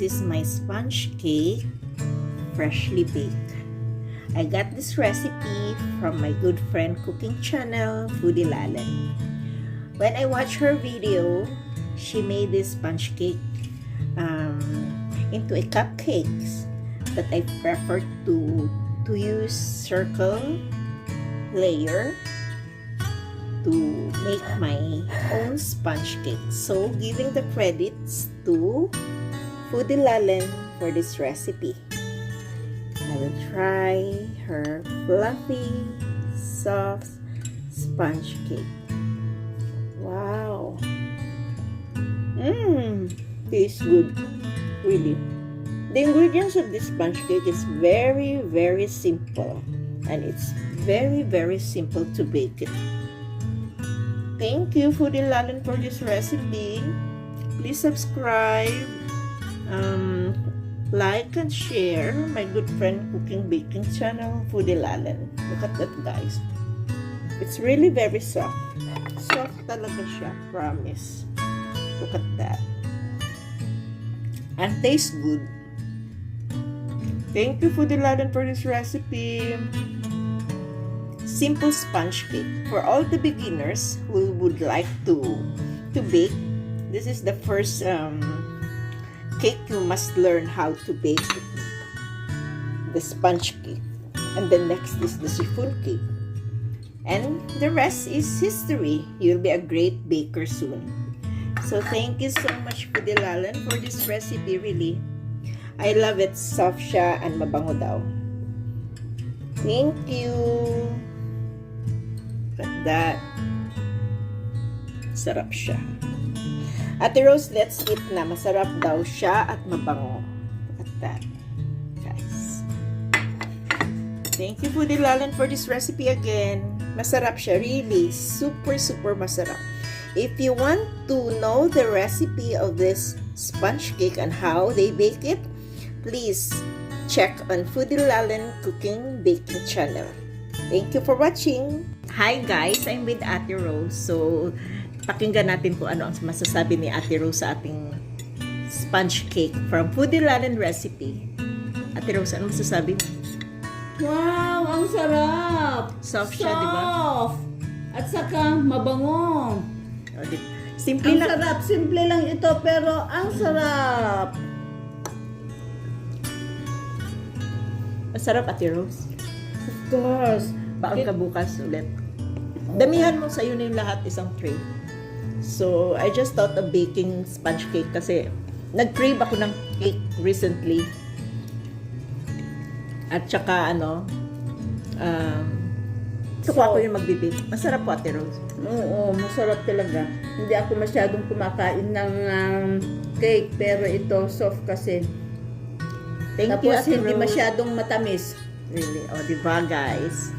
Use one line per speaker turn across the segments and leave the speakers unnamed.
is my sponge cake, freshly baked. I got this recipe from my good friend cooking channel, Foodie Lalen. When I watched her video, she made this sponge cake into a cupcakes, but I prefer to use circle layer to make my own sponge cake. So, giving the credits to Foodie Lalen for this recipe. I will try her fluffy, soft sponge cake. Wow! Tastes good. Really. The ingredients of this sponge cake is very, very simple. And it's very, very simple to bake it. Thank you, Foodie Lalen, for this recipe. Please subscribe, like and share my good friend cooking baking channel, Foodie Lalen. Look at that, guys. It's really very soft. Soft talaga siya, promise. Look at that. And tastes good. Thank you, Foodie Lalen, for this recipe. Simple sponge cake for all the beginners who would like to bake. This is the first cake you must learn how to bake, the sponge cake, and then next is the chiffon cake, and the rest is history. You'll be a great baker soon. So thank you so much, Foodie Lalen, for this recipe. Really, I love it. Soft siya and mabango daw. Thank you. Look at that. Sarap siya. Ate Rose, let's eat na. Masarap daw siya at mabango. Look at that, guys. Thank you, Foodie Lalen, for this recipe again. Masarap siya. Really. Super, super masarap. If you want to know the recipe of this sponge cake and how they bake it, please check on Foodie Lalen Cooking Baking channel. Thank you for watching. Hi guys, I'm with Ate Rose. So, pakinggan natin kung ano ang masasabi ni Ate Rose sa ating sponge cake from Foodie Lalen recipe. Ate Rose, ano masasabi mo?
Wow, ang sarap!
Soft siya, di ba?
Soft! At saka mabango.
Simple
Ang
lang.
sarap, simple lang ito pero ang sarap.
Masarap, Ate Rose.
Of course.
Baon ka bukas ulit. Damihan mo sa'yo na yung lahat, isang tray. So, I just thought of baking sponge cake kasi nag-crave ako ng cake recently. At saka, gusto ako yung magbibake. Masarap po, Ate Rose.
Oo, masarap talaga. Hindi ako masyadong kumakain ng cake pero ito soft kasi.
Thank you,
Tapos
Ate
hindi
Rose.
masyadong matamis.
Really? O, diba, guys?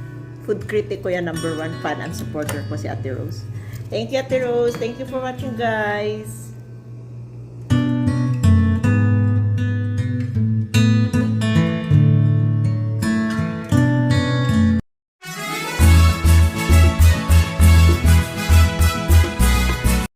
Food critic ko yan, #1 fan and supporter ko si Ate Rose. Thank you, Ate Rose. Thank you for watching, guys.